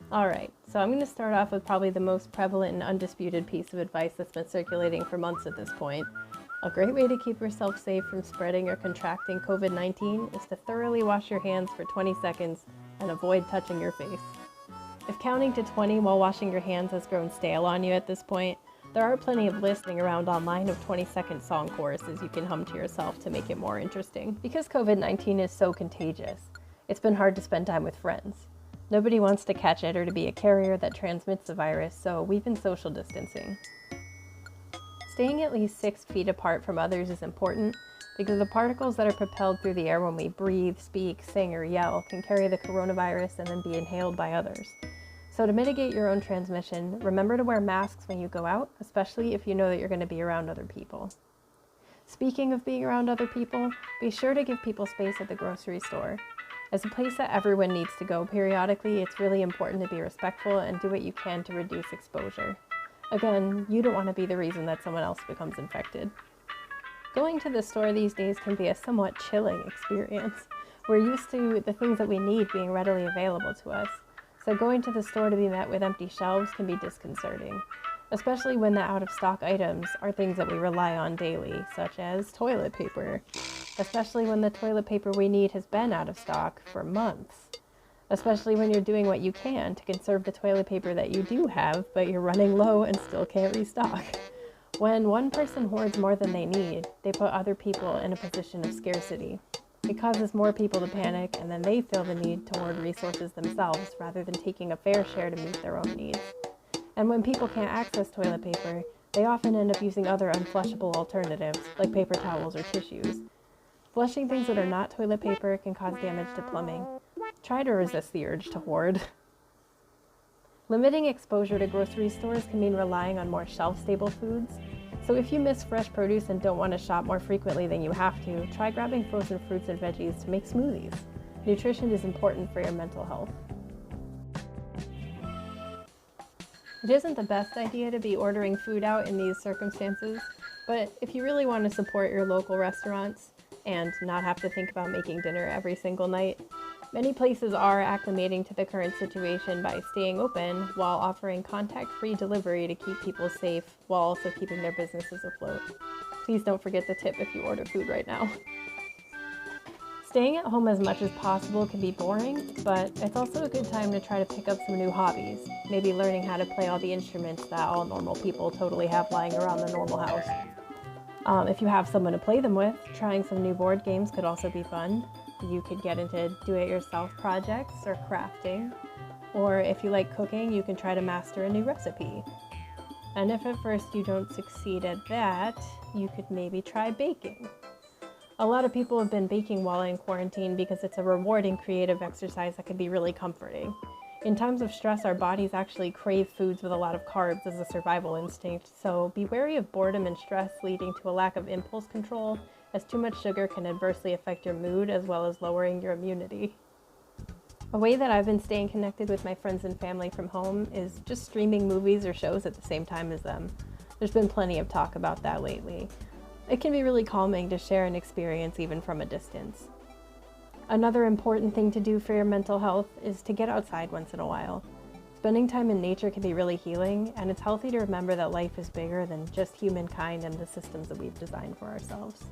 Alright, so I'm going to start off with probably the most prevalent and undisputed piece of advice that's been circulating for months at this point. A great way to keep yourself safe from spreading or contracting COVID-19 is to thoroughly wash your hands for 20 seconds and avoid touching your face. If counting to 20 while washing your hands has grown stale on you at this point, there are plenty of listing around online of 20-second song choruses you can hum to yourself to make it more interesting. Because COVID-19 is so contagious, it's been hard to spend time with friends. Nobody wants to catch it or to be a carrier that transmits the virus, so we've been social distancing. Staying at least 6 feet apart from others is important because the particles that are propelled through the air when we breathe, speak, sing, or yell can carry the coronavirus and then be inhaled by others. So to mitigate your own transmission, remember to wear masks when you go out, especially if you know that you're going to be around other people. Speaking of being around other people, be sure to give people space at the grocery store. As a place that everyone needs to go periodically, it's really important to be respectful and do what you can to reduce exposure. Again, you don't want to be the reason that someone else becomes infected. Going to the store these days can be a somewhat chilling experience. We're used to the things that we need being readily available to us, so going to the store to be met with empty shelves can be disconcerting, especially when the out-of-stock items are things that we rely on daily, such as toilet paper. Especially when the toilet paper we need has been out of stock for months. Especially when you're doing what you can to conserve the toilet paper that you do have, but you're running low and still can't restock. When one person hoards more than they need, they put other people in a position of scarcity. It causes more people to panic, and then they feel the need to hoard resources themselves rather than taking a fair share to meet their own needs. And when people can't access toilet paper, they often end up using other unflushable alternatives, like paper towels or tissues. Flushing things that are not toilet paper can cause damage to plumbing. Try to resist the urge to hoard. Limiting exposure to grocery stores can mean relying on more shelf-stable foods. So if you miss fresh produce and don't want to shop more frequently than you have to, try grabbing frozen fruits and veggies to make smoothies. Nutrition is important for your mental health. It isn't the best idea to be ordering food out in these circumstances, but if you really want to support your local restaurants, and not have to think about making dinner every single night, many places are acclimating to the current situation by staying open while offering contact-free delivery to keep people safe while also keeping their businesses afloat. Please don't forget the tip if you order food right now. Staying at home as much as possible can be boring, but it's also a good time to try to pick up some new hobbies, maybe learning how to play all the instruments that all normal people totally have lying around the normal house. If you have someone to play them with, trying some new board games could also be fun. You could get into do-it-yourself projects or crafting. Or if you like cooking, you can try to master a new recipe. And if at first you don't succeed at that, you could maybe try baking. A lot of people have been baking while in quarantine because it's a rewarding creative exercise that can be really comforting. In times of stress, our bodies actually crave foods with a lot of carbs as a survival instinct, so be wary of boredom and stress leading to a lack of impulse control, as too much sugar can adversely affect your mood as well as lowering your immunity. A way that I've been staying connected with my friends and family from home is just streaming movies or shows at the same time as them. There's been plenty of talk about that lately. It can be really calming to share an experience even from a distance. Another important thing to do for your mental health is to get outside once in a while. Spending time in nature can be really healing, and it's healthy to remember that life is bigger than just humankind and the systems that we've designed for ourselves.